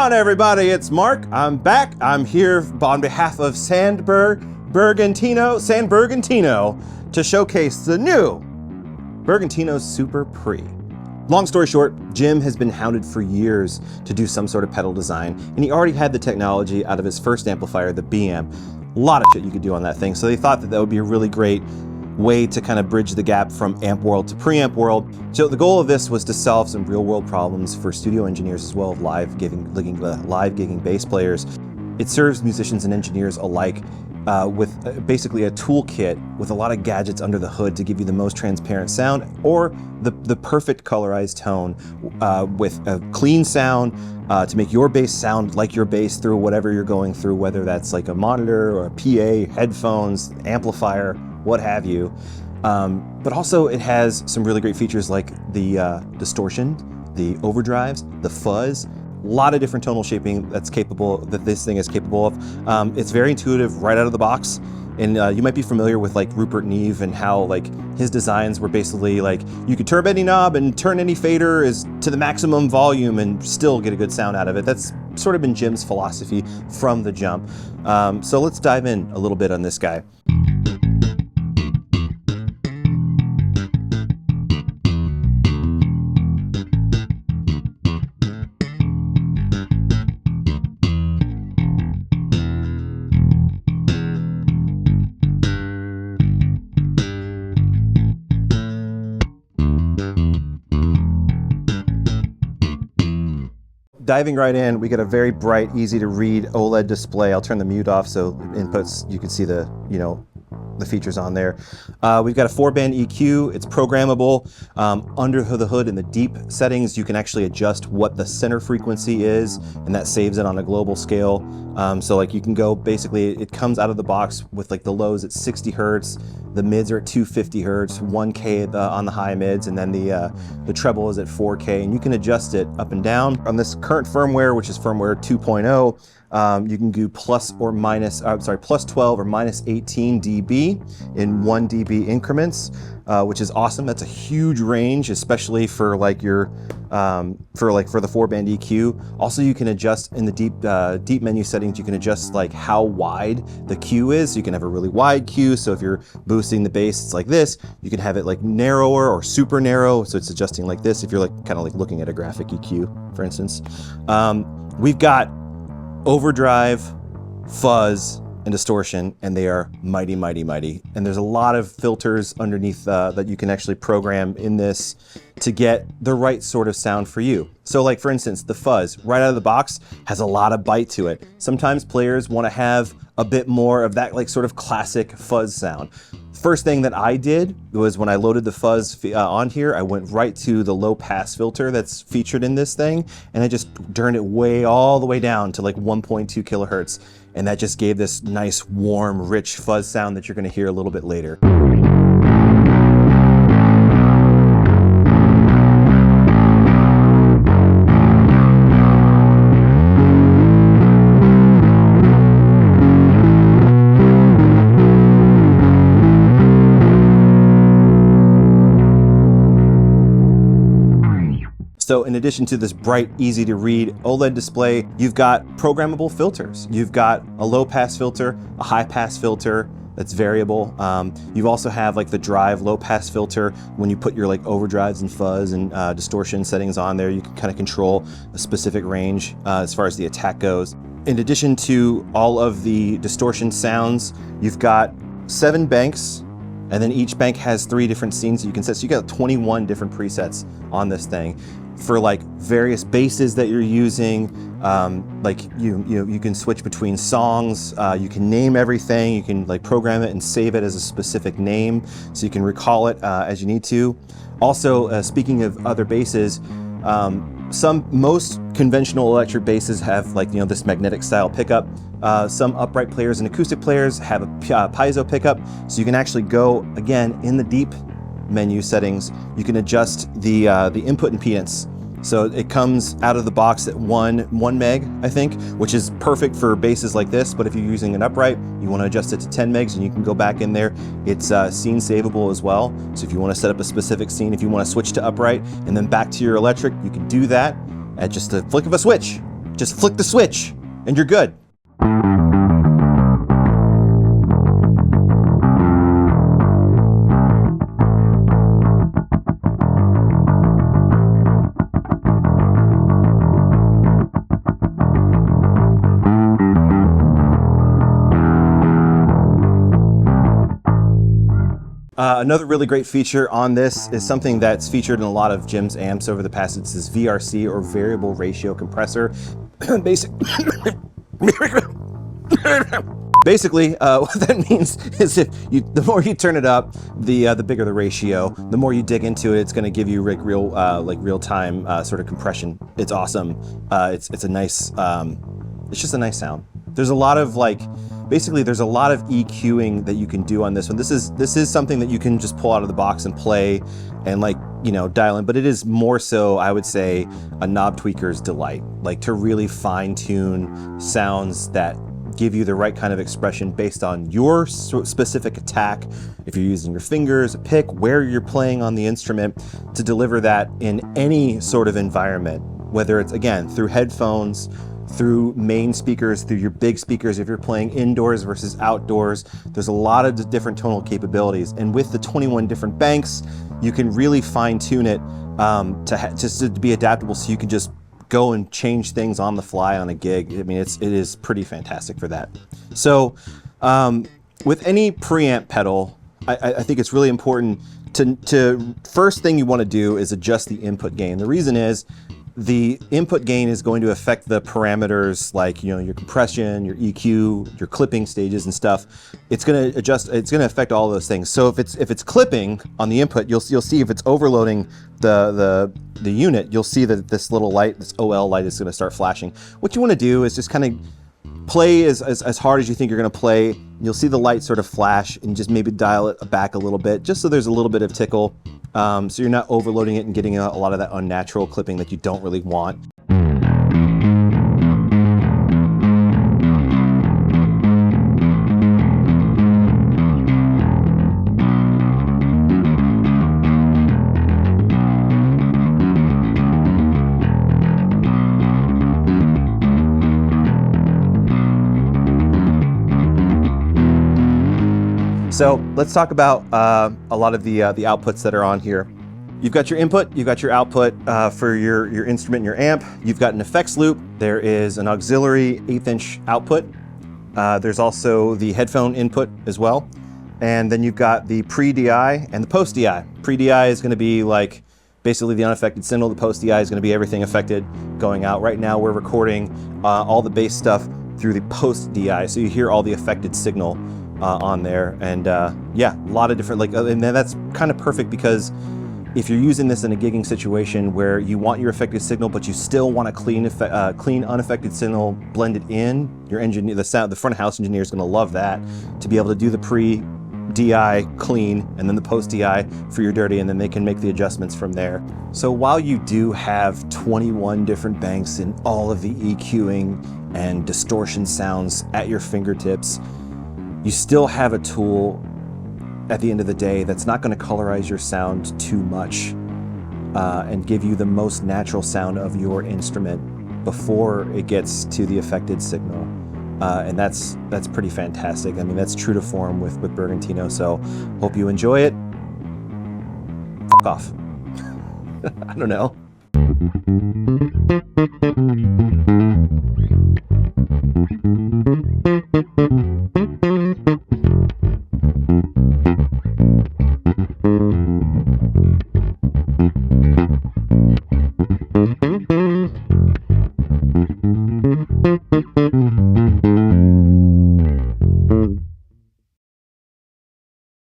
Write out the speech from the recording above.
on, everybody? It's Mark. I'm back. I'm here on behalf of Bergantino to showcase the new Bergantino Super Pre. Long story short, Jim has been hounded for years to do some sort of pedal design, and he already had the technology out of his first amplifier, the Preamp. A lot of shit you could do on that thing, so they thought that that would be a really great way to kind of bridge the gap from amp world to preamp world. So the goal of this was to solve some real world problems for studio engineers as well as live gigging bass players. It serves musicians and engineers alike with basically a toolkit with a lot of gadgets under the hood to give you the most transparent sound or the perfect colorized tone with a clean sound to make your bass sound like your bass through whatever you're going through, whether that's like a monitor or a PA, headphones, amplifier, what have you. But also it has some really great features like the distortion, the overdrives, the fuzz, a lot of different tonal shaping that this thing is capable of. It's very intuitive right out of the box. And you might be familiar with like Rupert Neve and how like his designs were basically like you could turn any knob and turn any fader to the maximum volume and still get a good sound out of it. That's sort of been Jim's philosophy from the jump. So let's dive in a little bit on this guy. Diving right in, we get a very bright, easy to read OLED display. I'll turn the mute off so inputs, you can see the features on there. We've got a 4-band EQ. It's programmable. Under the hood in the deep settings, you can actually adjust what the center frequency is, and that saves it on a global scale. So like you can go, basically it comes out of the box with like the lows at 60 Hertz, the mids are at 250 Hertz, 1K on the high mids, and then the treble is at 4K, and you can adjust it up and down. On this current firmware, which is firmware 2.0, you can do plus 12 or minus 18 dB in 1 dB increments, which is awesome. That's a huge range, especially for like your for the 4-band EQ. Also, you can adjust in the deep menu settings. You can adjust like how wide the Q is. So you can have a really wide Q. So if you're boosting the bass, it's like this. You can have it like narrower or super narrow. So it's adjusting like this. If you're like kind of like looking at a graphic EQ, for instance, we've got overdrive, fuzz, and distortion, and they are mighty, mighty, mighty. And there's a lot of filters underneath that you can actually program in this to get the right sort of sound for you. So like for instance, the fuzz right out of the box has a lot of bite to it. Sometimes players want to have a bit more of that like sort of classic fuzz sound. First thing that I did was when I loaded the fuzz on here, I went right to the low pass filter that's featured in this thing, and I just turned it all the way down to like 1.2 kilohertz. And that just gave this nice, warm, rich fuzz sound that you're gonna hear a little bit later. So in addition to this bright, easy to read OLED display, you've got programmable filters. You've got a low pass filter, a high pass filter that's variable. You also have like the drive low pass filter. When you put your like overdrives and fuzz and distortion settings on there, you can kind of control a specific range as far as the attack goes. In addition to all of the distortion sounds, you've got 7 banks, and then each bank has 3 different scenes that you can set. So you got 21 different presets on this thing for like various basses that you're using. Like you can switch between songs. You can name everything. You can like program it and save it as a specific name, so you can recall it as you need to. Also, speaking of other basses, most conventional electric basses have like this magnetic style pickup. Some upright players and acoustic players have a piezo pickup, so you can actually go again in the deep menu settings. You can adjust the input impedance. So it comes out of the box at 1 meg, I think, which is perfect for basses like this. But if you're using an upright, you want to adjust it to 10 megs, and you can go back in there. It's scene savable as well. So if you want to set up a specific scene, if you want to switch to upright and then back to your electric, you can do that at just a flick of a switch. just flick the switch and you're good. Another really great feature on this is something that's featured in a lot of Jim's amps over the past. It's this VRC, or variable ratio compressor. Basically, what that means is the more you turn it up, the bigger the ratio. The more you dig into it, it's going to give you real time sort of compression. It's awesome. It's a nice. It's just a nice sound. There's a lot of basically there's a lot of EQing that you can do on this one. This is something that you can just pull out of the box and play and dial in, but it is more so, I would say, a knob tweaker's delight, to really fine tune sounds that give you the right kind of expression based on your specific attack. If you're using your fingers, a pick, where you're playing on the instrument, to deliver that in any sort of environment, whether it's, again, through headphones, through main speakers, through your big speakers, if you're playing indoors versus outdoors. There's a lot of different tonal capabilities. And with the 21 different banks, you can really fine tune it to be adaptable, so you can just go and change things on the fly on a gig. I mean, it is pretty fantastic for that. So with any preamp pedal, I think it's really important to first thing you want to do is adjust the input gain. The reason is, the input gain is going to affect the parameters your compression, your EQ, your clipping stages and stuff. It's going to adjust, it's going to affect all those things. So if it's clipping on the input, you'll see if it's overloading the unit, you'll see that this little light, this OL light, is going to start flashing. What you want to do is just kind of play as hard as you think you're going to play. You'll see the light sort of flash, and just maybe dial it back a little bit, just so there's a little bit of tickle. So you're not overloading it and getting a lot of that unnatural clipping that you don't really want. So let's talk about a lot of the outputs that are on here. You've got your input, you've got your output for your instrument and your amp. You've got an effects loop. There is an auxiliary 1/8" output. There's also the headphone input as well. And then you've got the pre-DI and the post-DI. Pre-DI is going to be basically the unaffected signal. The post-DI is going to be everything affected going out. Right now we're recording all the bass stuff through the post-DI, so you hear all the affected signal on there. And yeah, a lot of different, and that's kind of perfect, because if you're using this in a gigging situation where you want your affected signal, but you still want a clean unaffected signal blended in, your engineer, the front of house engineer is going to love that, to be able to do the pre-DI clean and then the post-DI for your dirty, and then they can make the adjustments from there. So while you do have 21 different banks and all of the EQing and distortion sounds at your fingertips, you still have a tool at the end of the day that's not going to colorize your sound too much and give you the most natural sound of your instrument before it gets to the affected signal. And that's pretty fantastic. I mean, that's true to form with Bergantino. So hope you enjoy it. Fuck off. I don't know.